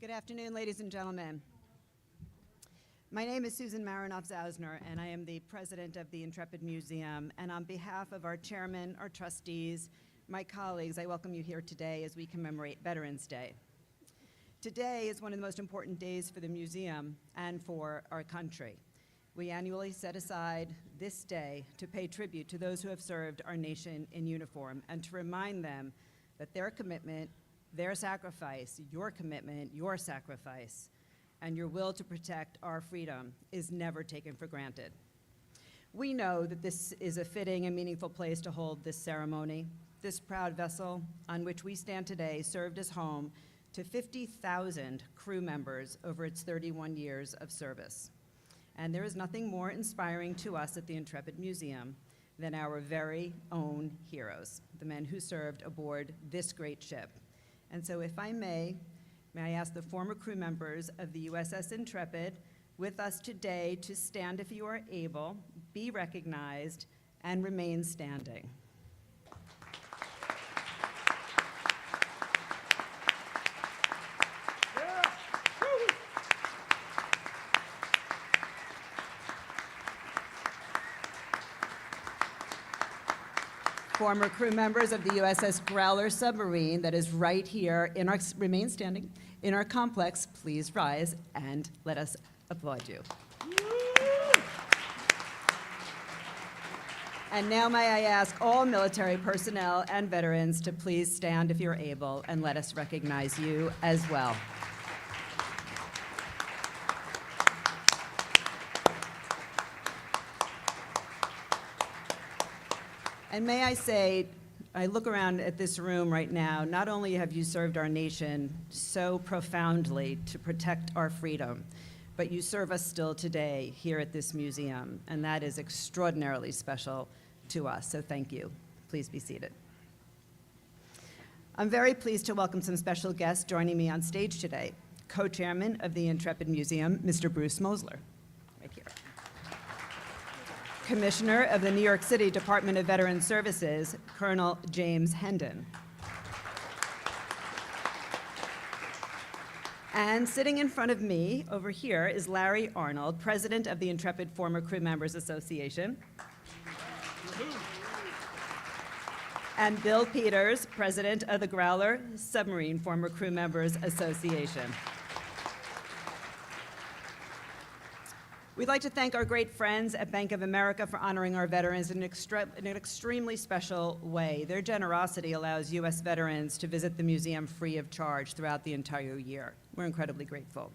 Good afternoon, ladies and gentlemen. My name is Susan Marinoff-Zausner, and I am the president of the Intrepid Museum. And on behalf of our chairman, our trustees, my colleagues, I welcome you here today as we commemorate Veterans Day. Today is one of the most important days for the museum and for our country. We annually set aside this day to pay tribute to those who have served our nation in uniform and to remind them that their commitment, their sacrifice, your commitment, your sacrifice, and your will to protect our freedom is never taken for granted. We know that this is a fitting and meaningful place to hold this ceremony. This proud vessel on which we stand today served as home to 50,000 crew members over its 31 years of service. And there is nothing more inspiring to us at the Intrepid Museum than our very own heroes, the men who served aboard this great ship. And so if I may I ask the former crew members of the USS Intrepid with us today to stand if you are able, be recognized, and remain standing. Former crew members of the USS Growler submarine that is right here in our, remain standing, in our complex, please rise and let us applaud you. And now may I ask all military personnel and veterans to please stand if you're able and let us recognize you as well. And may I say, I look around at this room right now, not only have you served our nation so profoundly to protect our freedom, but you serve us still today here at this museum, and that is extraordinarily special to us, so thank you. Please be seated. I'm very pleased to welcome some special guests joining me on stage today. Co-chairman of the Intrepid Museum, Mr. Bruce Mosler, right here. Commissioner of the New York City Department of Veterans Services, Colonel James Hendon. And sitting in front of me over here is Larry Arnold, president of the Intrepid Former Crew Members Association. And Bill Peters, president of the Growler Submarine Former Crew Members Association. We'd like to thank our great friends at Bank of America for honoring our veterans in an extremely special way. Their generosity allows U.S. veterans to visit the museum free of charge throughout the entire year. We're incredibly grateful.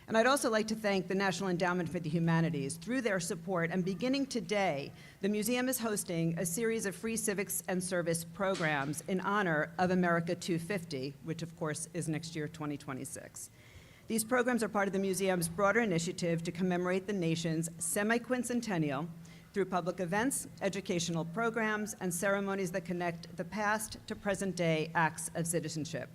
And I'd also like to thank the National Endowment for the Humanities. Through their support, and beginning today, the museum is hosting a series of free civics and service programs in honor of America 250, which of course is next year, 2026. These programs are part of the museum's broader initiative to commemorate the nation's semi-quincentennial through public events, educational programs, and ceremonies that connect the past to present-day acts of citizenship.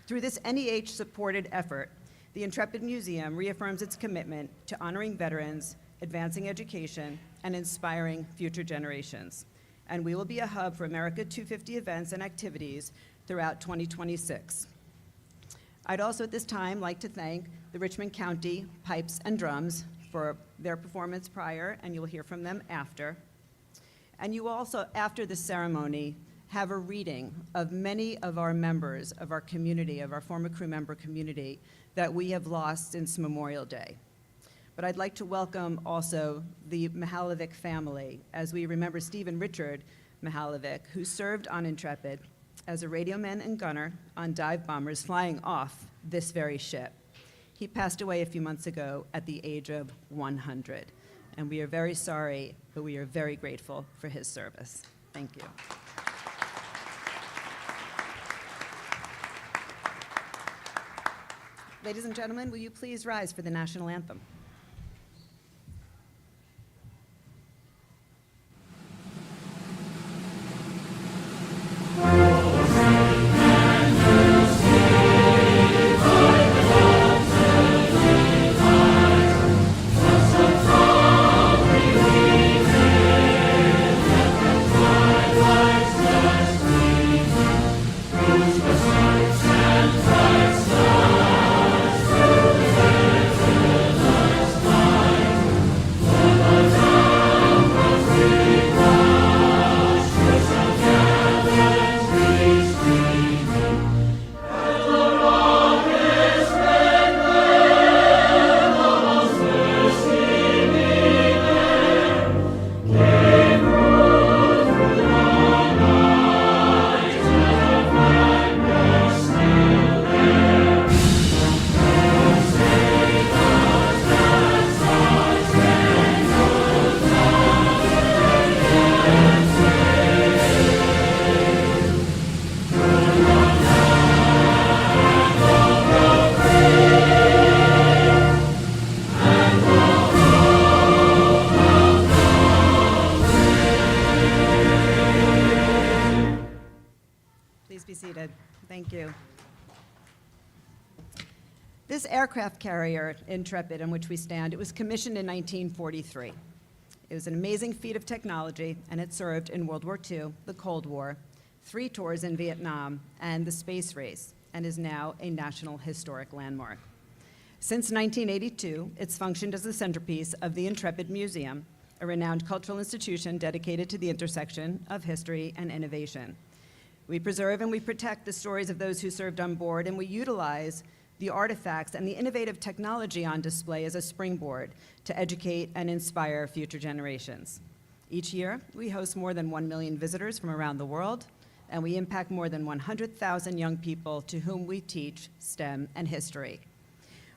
Through this NEH-supported effort, the Intrepid Museum reaffirms its commitment to honoring veterans, advancing education, and inspiring future generations. And we will be a hub for America 250 events and activities throughout 2026. I'd also at this time like to thank the Richmond County Pipes and Drums for their performance prior, and you'll hear from them after. And you also, after the ceremony, have a reading of many of our members of our community, of our former crew member community, that we have lost since Memorial Day. But I'd like to welcome also the Mihalovic family as we remember Stephen Richard Mihalovic, who served on Intrepid as a radioman and gunner on dive bombers flying off this very ship. He passed away a few months ago at the age of 100. And we are very sorry, but we are very grateful for his service. Thank you. Ladies and gentlemen, will you please rise for the national anthem? Whose the sights and lights be seated. Thank you. This aircraft carrier, Intrepid, on which we stand, it was commissioned in 1943. It was an amazing feat of technology, and it served in World War II, the Cold War, 3 tours in Vietnam, and the space race, and is now a National Historic Landmark. Since 1982, it's functioned as the centerpiece of the Intrepid Museum, a renowned cultural institution dedicated to the intersection of history and innovation. We preserve and we protect the stories of those who served on board, and we utilize the artifacts and the innovative technology on display as a springboard to educate and inspire future generations. Each year, we host more than 1 million visitors from around the world, and we impact more than 100,000 young people to whom we teach STEM and history.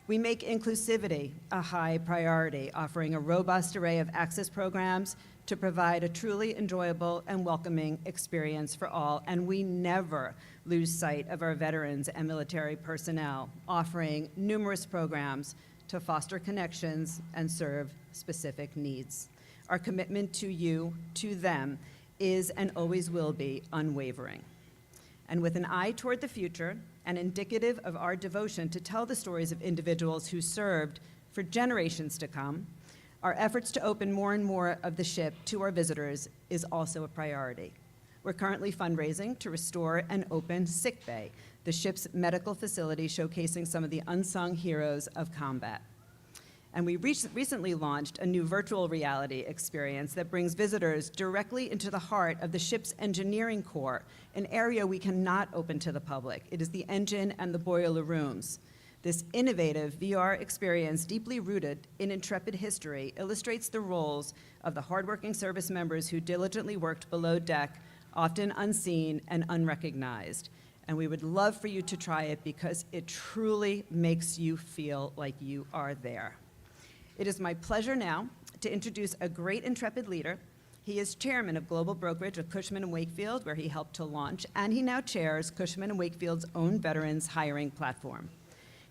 We make inclusivity a high priority, offering a robust array of access programs to provide a truly enjoyable and welcoming experience for all, and we never lose sight of our veterans and military personnel, offering numerous programs to foster connections and serve specific needs. Our commitment to you, to them, is and always will be unwavering. And with an eye toward the future and indicative of our devotion to tell the stories of individuals who served for generations to come, our efforts to open more and more of the ship to our visitors is also a priority. We're currently fundraising to restore and open Sick Bay, the ship's medical facility showcasing some of the unsung heroes of combat. And we recently launched a new virtual reality experience that brings visitors directly into the heart of the ship's engineering core, an area we cannot open to the public. It is the engine and the boiler rooms. This innovative VR experience, deeply rooted in Intrepid history, illustrates the roles of the hardworking service members who diligently worked below deck, often unseen and unrecognized. And we would love for you to try it because it truly makes you feel like you are there. It is my pleasure now to introduce a great Intrepid leader. He is chairman of global brokerage of Cushman & Wakefield, where he helped to launch, and he now chairs Cushman & Wakefield's own veterans hiring platform.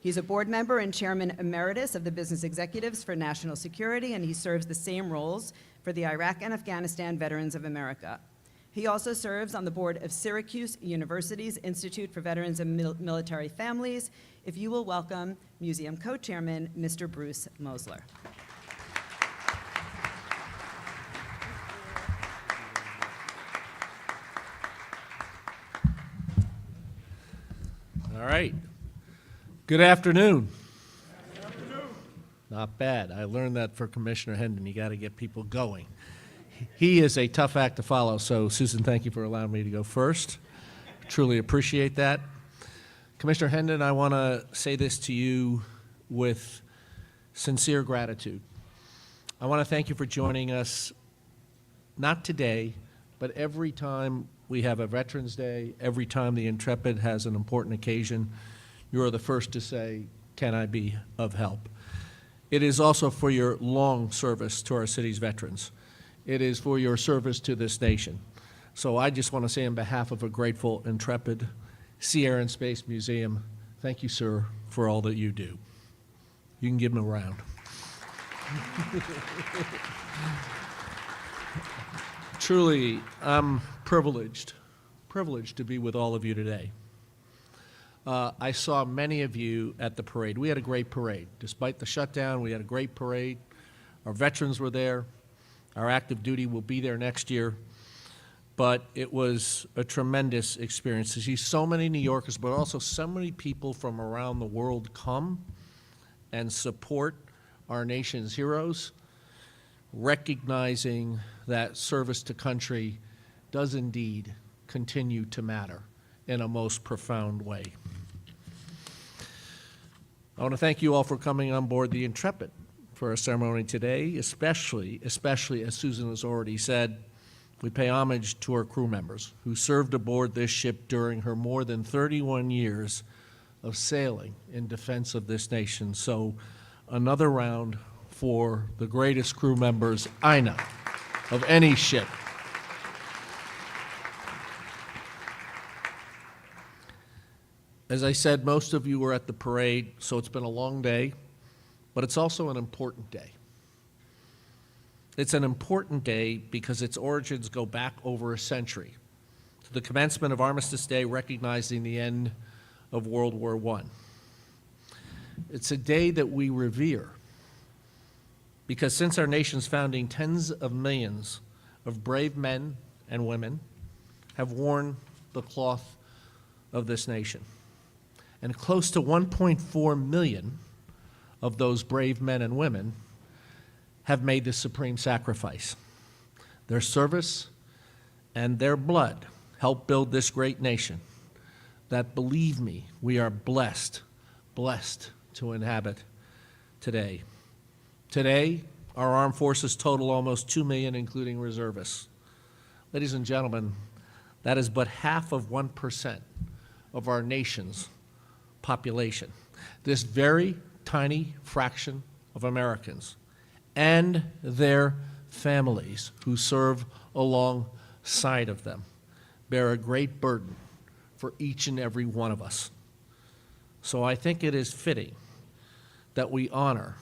He's a board member and chairman emeritus of the Business Executives for National Security, and he serves the same roles for the Iraq and Afghanistan Veterans of America. He also serves on the board of Syracuse University's Institute for Veterans and Military Families. If you will welcome museum co-chairman, Mr. Bruce Mosler. All right. Good afternoon. Good afternoon. Not bad. I learned that for Commissioner Hendon. You got to get people going. He is a tough act to follow, so Susan, thank you for allowing me to go first. Truly appreciate that. Commissioner Hendon, I want to say this to you with sincere gratitude. I want to thank you for joining us, not today, but every time we have a Veterans Day, every time the Intrepid has an important occasion, you are the first to say, can I be of help? It is also for your long service to our city's veterans. It is for your service to this nation. So I just want to say on behalf of a grateful Intrepid Sea, Air, and Space Museum, thank you, sir, for all that you do. You can give him a round. Truly, I'm privileged to be with all of you today. I saw many of you at the parade. We had a great parade. Despite the shutdown, we had a great parade. Our veterans were there. Our active duty will be there next year. But it was a tremendous experience to see so many New Yorkers, but also so many people from around the world come and support our nation's heroes, recognizing that service to country does indeed continue to matter in a most profound way. I want to thank you all for coming on board the Intrepid for our ceremony today, especially as Susan has already said, we pay homage to our crew members who served aboard this ship during her more than 31 years of sailing in defense of this nation. So another round for the greatest crew members I know of any ship. As I said, most of you were at the parade, so it's been a long day, but it's also an important day. It's an important day because its origins go back over a century. to the commencement of Armistice Day, recognizing the end of World War I. It's a day that we revere because since our nation's founding, tens of millions of brave men and women have worn the cloth of this nation. And close to 1.4 million of those brave men and women have made the supreme sacrifice. Their service and their blood helped build this great nation that, believe me, we are blessed to inhabit today. Today, our armed forces total almost 2 million, including reservists. Ladies and gentlemen, that is but half of 1% of our nation's population. This very tiny fraction of Americans and their families who serve alongside of them bear a great burden for each and every one of us. So I think it is fitting that we honor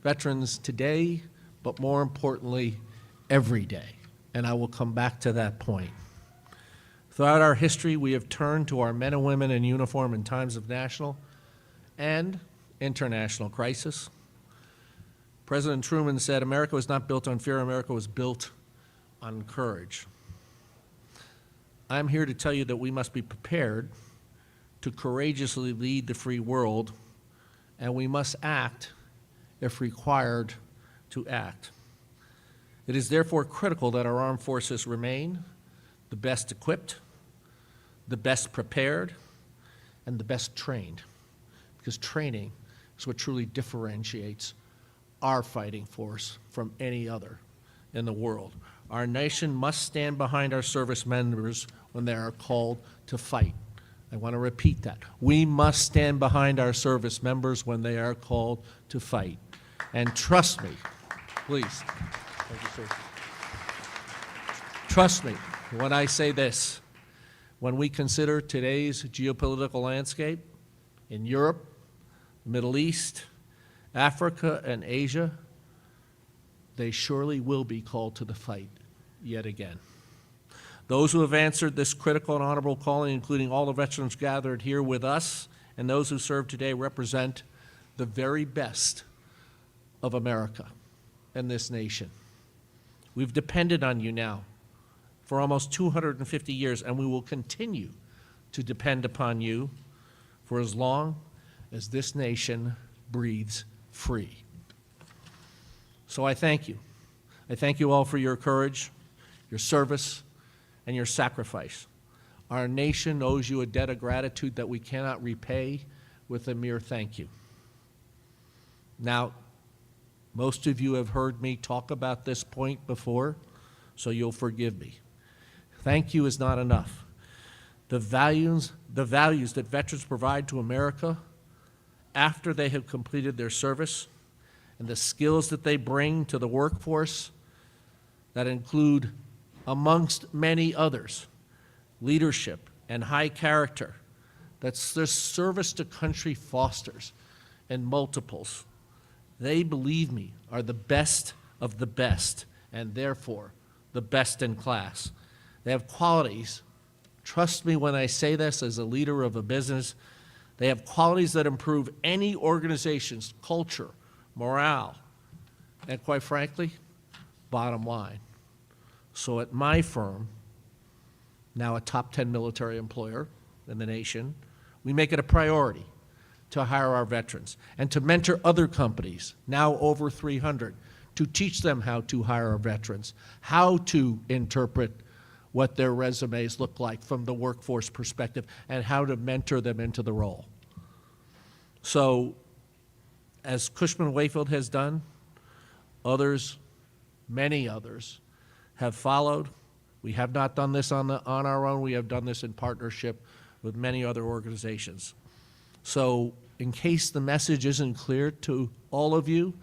veterans today, but more importantly, every day. And I will come back to that point. Throughout our history, we have turned to our men and women in uniform in times of national and international crisis. President Truman said, "America was not built on fear, America was built on courage." I'm here to tell you that we must be prepared to courageously lead the free world, and we must act, if required, to act. It is therefore critical that our armed forces remain the best equipped, the best prepared, and the best trained, because training is what truly differentiates our fighting force from any other in the world. Our nation must stand behind our service members when they are called to fight. I want to repeat that. We must stand behind our service members when they are called to fight. And trust me, please. Thank you, sir. Trust me when I say this. When we consider today's geopolitical landscape in Europe, the Middle East, Africa, and Asia, they surely will be called to the fight yet again. Those who have answered this critical and honorable calling, including all the veterans gathered here with us and those who serve today, represent the very best of America and this nation. We've depended on you now for almost 250 years, and we will continue to depend upon you for as long as this nation breathes free. So I thank you. I thank you all for your courage, your service, and your sacrifice. Our nation owes you a debt of gratitude that we cannot repay with a mere thank you. Now, most of you have heard me talk about this point before, so you'll forgive me. Thank you is not enough. The values that veterans provide to America after they have completed their service and the skills that they bring to the workforce that include, amongst many others, leadership and high character that their service to country fosters in multiples. They, believe me, are the best of the best, and therefore the best in class. They have qualities, trust me when I say this as a leader of a business, they have qualities that improve any organization's culture, morale, and quite frankly, bottom line. So at my firm, now a top 10 military employer in the nation, we make it a priority to hire our veterans and to mentor other companies, now over 300, to teach them how to hire our veterans, how to interpret what their resumes look like from the workforce perspective, and how to mentor them into the role. So, as Cushman & Wakefield has done, others, many others, have followed. We have not done this on our own. We have done this in partnership with many other organizations. So, in case the message isn't clear to all of you,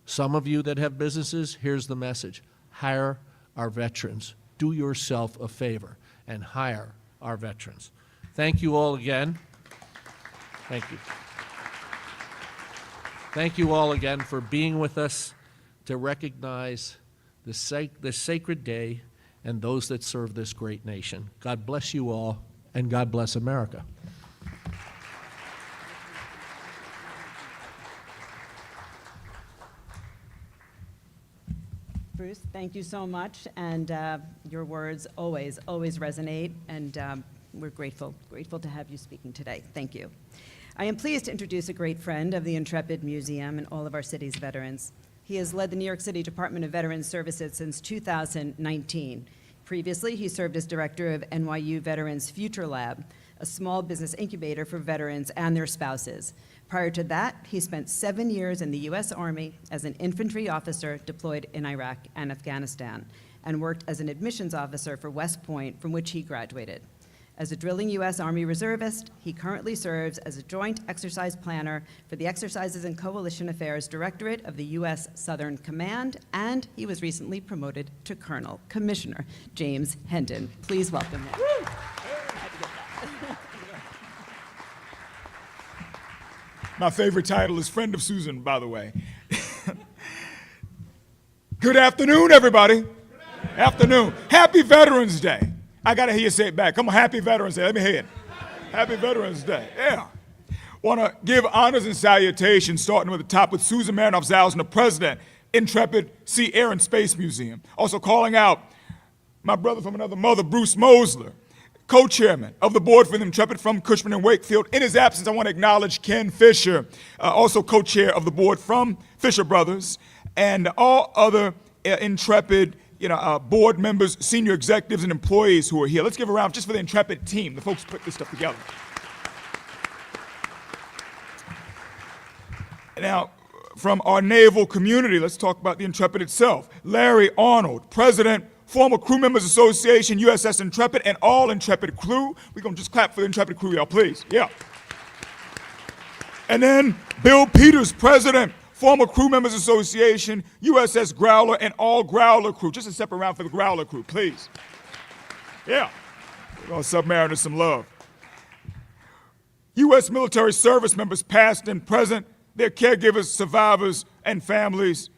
some of you that have businesses, here's the message. Hire our veterans. Do yourself a favor and hire our veterans. Thank you all again. Thank you. Thank you all again for being with us to recognize this sacred day and those that serve this great nation. God bless you all, and God bless America. Bruce, thank you so much, and your words always resonate, and we're grateful to have you speaking today. Thank you. I am pleased to introduce a great friend of the Intrepid Museum and all of our city's veterans. He has led the New York City Department of Veterans Services since 2019. Previously, he served as director of NYU Veterans Future Lab, a small business incubator for veterans and their spouses. Prior to that, he spent 7 years in the U.S. Army as an infantry officer deployed in Iraq and Afghanistan, and worked as an admissions officer for West Point, from which he graduated. As a drilling U.S. Army reservist, he currently serves as a joint exercise planner for the Exercises and Coalition Affairs Directorate of the U.S. Southern Command, and he was recently promoted to Colonel. Commissioner James Hendon. Please welcome him. My favorite title is Friend of Susan, by the way. Good afternoon, everybody. Afternoon. Happy Veterans Day. I got to hear you say it back. Come on, Happy Veterans Day. Let me hear it. Happy Veterans Day. Yeah. Want to give honors and salutations, starting with the top with Susan Marinoff-Zalzman, the president, Intrepid Sea, Air, and Space Museum. Also calling out my brother from another mother, Bruce Mosler, co-chairman of the board for the Intrepid from Cushman and Wakefield. In his absence, I want to acknowledge Ken Fisher, also co-chair of the board from Fisher Brothers, and all other Intrepid board members, senior executives, and employees who are here. Let's give a round just for the Intrepid team, the folks who put this stuff together. Now, from our naval community, let's talk about the Intrepid itself. Larry Arnold, president, former Crew Members Association, USS Intrepid, and all Intrepid crew. We're going to just clap for the Intrepid crew, y'all, please. Yeah. And then Bill Peters, president, former Crew Members Association, USS Growler, and all Growler crew. Just a separate round for the Growler crew, please. Yeah. We're going to Submariners some love. U.S. military service members, past and present, their caregivers, survivors, and families,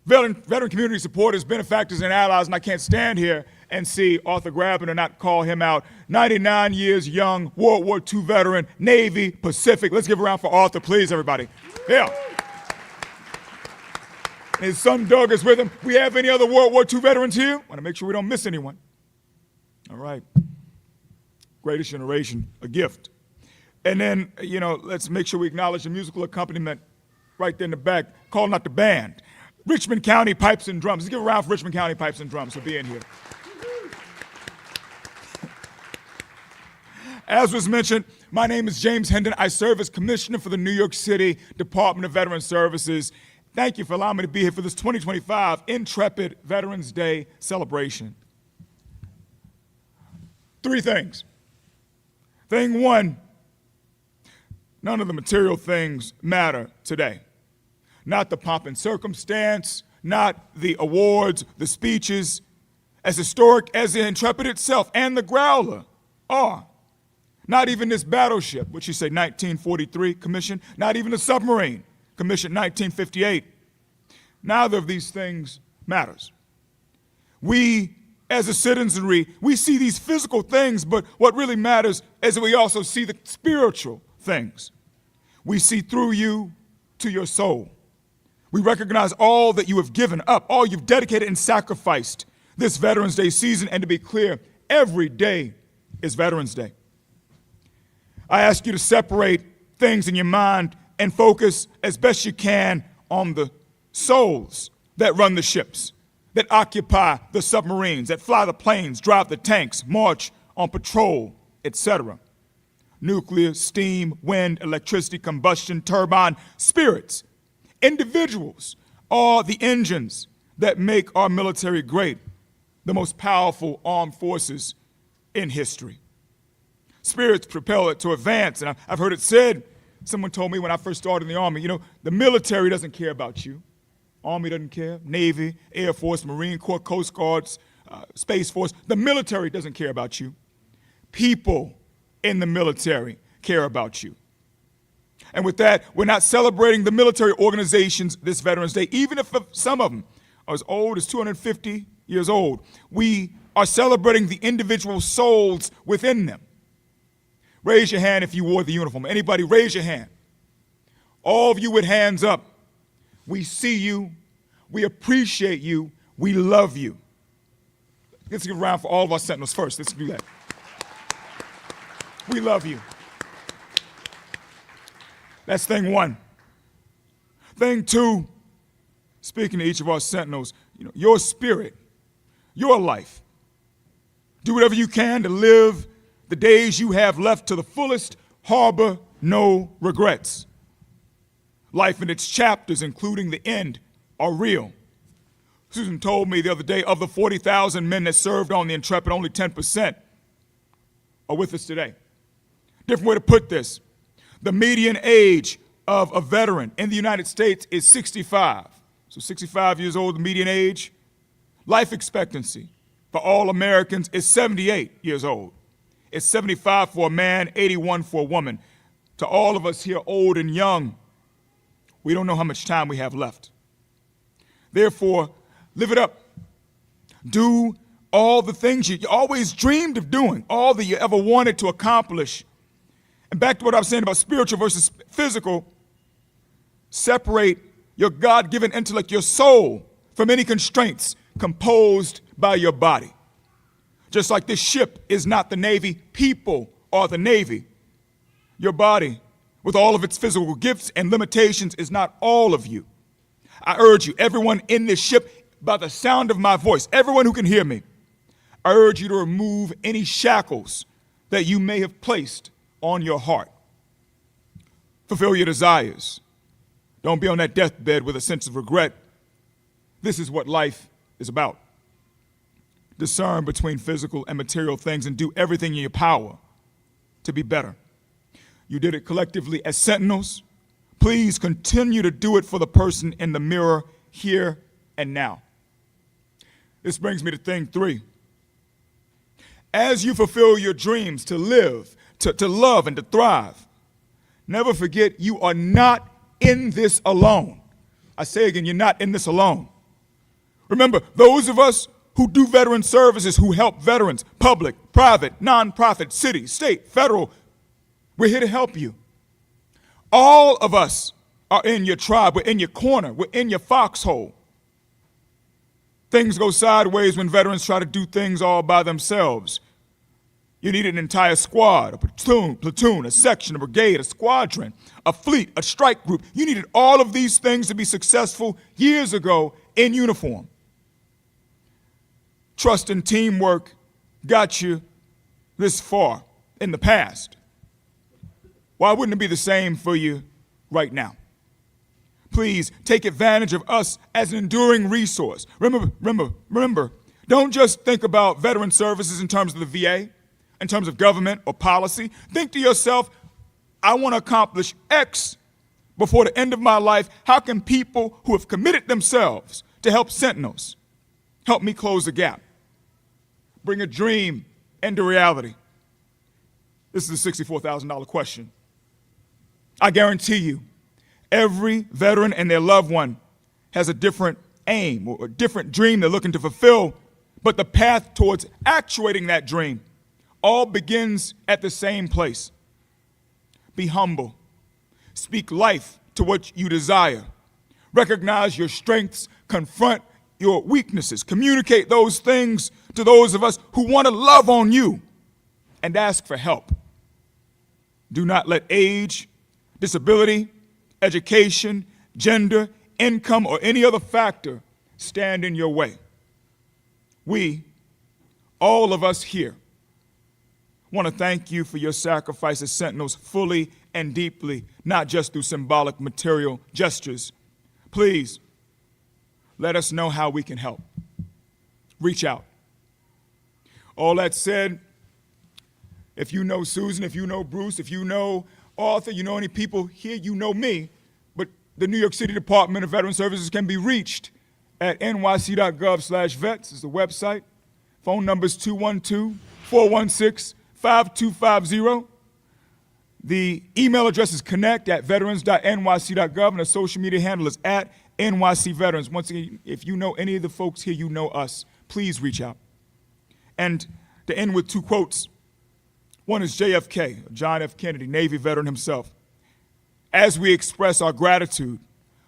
veteran community supporters, benefactors, and allies, and I can't stand here and see Arthur Grabban and not call him out. 99 years young, World War II veteran, Navy, Pacific. Let's give a round for Arthur, please, everybody. Yeah. His son Doug is with him. We have any other World War II veterans here? Want to make sure we don't miss anyone. All right. Greatest Generation, a gift. And then, let's make sure we acknowledge the musical accompaniment right there in the back, calling out the band. Richmond County Pipes and Drums. Let's give a round for Richmond County Pipes and Drums for being here. As was mentioned, my name is James Hendon. I serve as commissioner for the New York City Department of Veterans Services. Thank you for allowing me to be here for this 2025 Intrepid Veterans Day celebration. 3 things. Thing 1, none of the material things matter today. Not the pomp and circumstance, not the awards, the speeches, as historic as the Intrepid itself and the Growler are. Not even this battleship, which you say 1943 commission, not even the submarine, commissioned 1958. Neither of these things matters. We, as a citizenry, we see these physical things, but what really matters is that we also see the spiritual things. We see through you to your soul. We recognize all that you have given up, all you've dedicated and sacrificed this Veterans Day season, and to be clear, every day is Veterans Day. I ask you to separate things in your mind and focus as best you can on the souls that run the ships, that occupy the submarines, that fly the planes, drive the tanks, march on patrol, etc. Nuclear, steam, wind, electricity, combustion, turbine, spirits, individuals are the engines that make our military great, the most powerful armed forces in history. Spirits propel it to advance, and I've heard it said, someone told me when I first started in the Army, the military doesn't care about you. Army doesn't care, Navy, Air Force, Marine Corps, Coast Guards, Space Force. The military doesn't care about you. People in the military care about you. And with that, we're not celebrating the military organizations this Veterans Day, even if some of them are as old as 250 years old. We are celebrating the individual souls within them. Raise your hand if you wore the uniform. Anybody, raise your hand. All of you with hands up. We see you. We appreciate you. We love you. Let's give a round for all of our Sentinels first. Let's do that. We love you. That's thing one. Thing two, speaking to each of our Sentinels, your spirit, your life. Do whatever you can to live the days you have left to the fullest, harbor no regrets. Life and its chapters, including the end, are real. Susan told me the other day, of the 40,000 men that served on the Intrepid, only 10% are with us today. Different way to put this, the median age of a veteran in the United States is 65. So 65 years old, the median age. Life expectancy for all Americans is 78 years old. It's 75 for a man, 81 for a woman. To all of us here, old and young, we don't know how much time we have left. Therefore, live it up. Do all the things you always dreamed of doing, all that you ever wanted to accomplish. And back to what I was saying about spiritual versus physical, separate your God-given intellect, your soul, from any constraints composed by your body. Just like this ship is not the Navy, people are the Navy. Your body, with all of its physical gifts and limitations, is not all of you. I urge you, everyone in this ship, by the sound of my voice, everyone who can hear me, I urge you to remove any shackles that you may have placed on your heart. Fulfill your desires. Don't be on that deathbed with a sense of regret. This is what life is about. Discern between physical and material things and do everything in your power to be better. You did it collectively as Sentinels. Please continue to do it for the person in the mirror here and now. This brings me to thing three. As you fulfill your dreams to live, to love, and to thrive, never forget you are not in this alone. I say again, you're not in this alone. Remember, those of us who do veteran services, who help veterans, public, private, nonprofit, city, state, federal, we're here to help you. All of us are in your tribe. We're in your corner. We're in your foxhole. Things go sideways when veterans try to do things all by themselves. You need an entire squad, a platoon, a section, a brigade, a squadron, a fleet, a strike group. You needed all of these things to be successful years ago in uniform. Trust and teamwork got you this far in the past. Why wouldn't it be the same for you right now? Please take advantage of us as an enduring resource. Remember, don't just think about veteran services in terms of the VA, in terms of government or policy. Think to yourself, I want to accomplish X before the end of my life. How can people who have committed themselves to help Sentinels help me close the gap? Bring a dream into reality. This is a $64,000 question. I guarantee you, every veteran and their loved one has a different aim or a different dream they're looking to fulfill, but the path towards actuating that dream all begins at the same place. Be humble. Speak life to what you desire. Recognize your strengths. Confront your weaknesses. Communicate those things to those of us who want to love on you and ask for help. Do not let age, disability, education, gender, income, or any other factor stand in your way. We, all of us here, want to thank you for your sacrifice as Sentinels fully and deeply, not just through symbolic material gestures. Please, let us know how we can help. Reach out. All that said, if you know Susan, if you know Bruce, if you know Arthur, you know any people here, you know me, but the New York City Department of Veteran Services can be reached at nyc.gov/vets is the website. Phone number is 212-416-5250. The email address is connect@veterans.nyc.gov, and the social media handle is @NYC Veterans. Once again, if you know any of the folks here, you know us. Please reach out. And to end with two quotes. One is JFK, John F. Kennedy, Navy veteran himself. As we express our gratitude,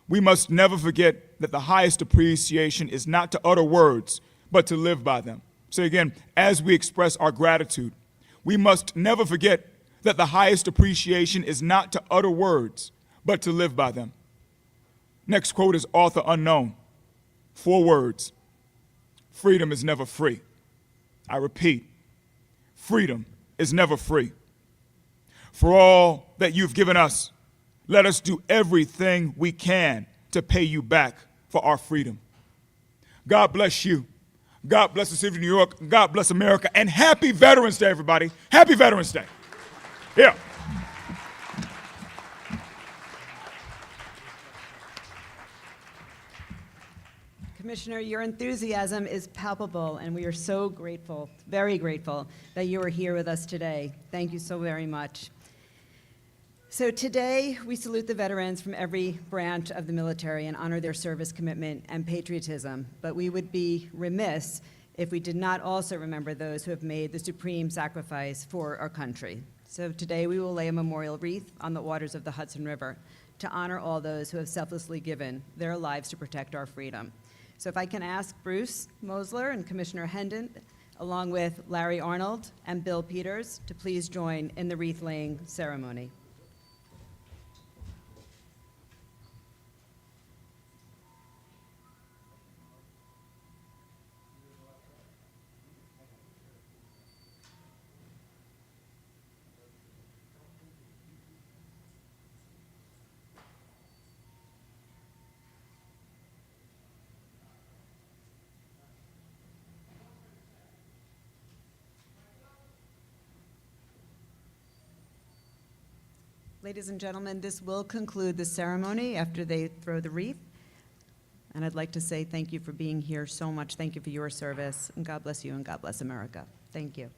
we must never forget that the highest appreciation is not to utter words, but to live by them. Say again, as we express our gratitude, we must never forget that the highest appreciation is not to utter words, but to live by them. Next quote is author unknown. 4 words. Freedom is never free. I repeat, freedom is never free. For all that you've given us, let us do everything we can to pay you back for our freedom. God bless you. God bless the city of New York. God bless America. And happy Veterans Day, everybody. Happy Veterans Day. Yeah. Commissioner, your enthusiasm is palpable, and we are so grateful, very grateful, that you are here with us today. Thank you so very much. So today, we salute the veterans from every branch of the military and honor their service commitment and patriotism. But we would be remiss if we did not also remember those who have made the supreme sacrifice for our country. So today, we will lay a memorial wreath on the waters of the Hudson River to honor all those who have selflessly given their lives to protect our freedom. So if I can ask Bruce Mosler and Commissioner Hendon, along with Larry Arnold and Bill Peters, to please join in the wreath-laying ceremony. Ladies and gentlemen, this will conclude the ceremony after they throw the wreath. And I'd like to say thank you for being here so much. Thank you for your service. And God bless you and God bless America. Thank you.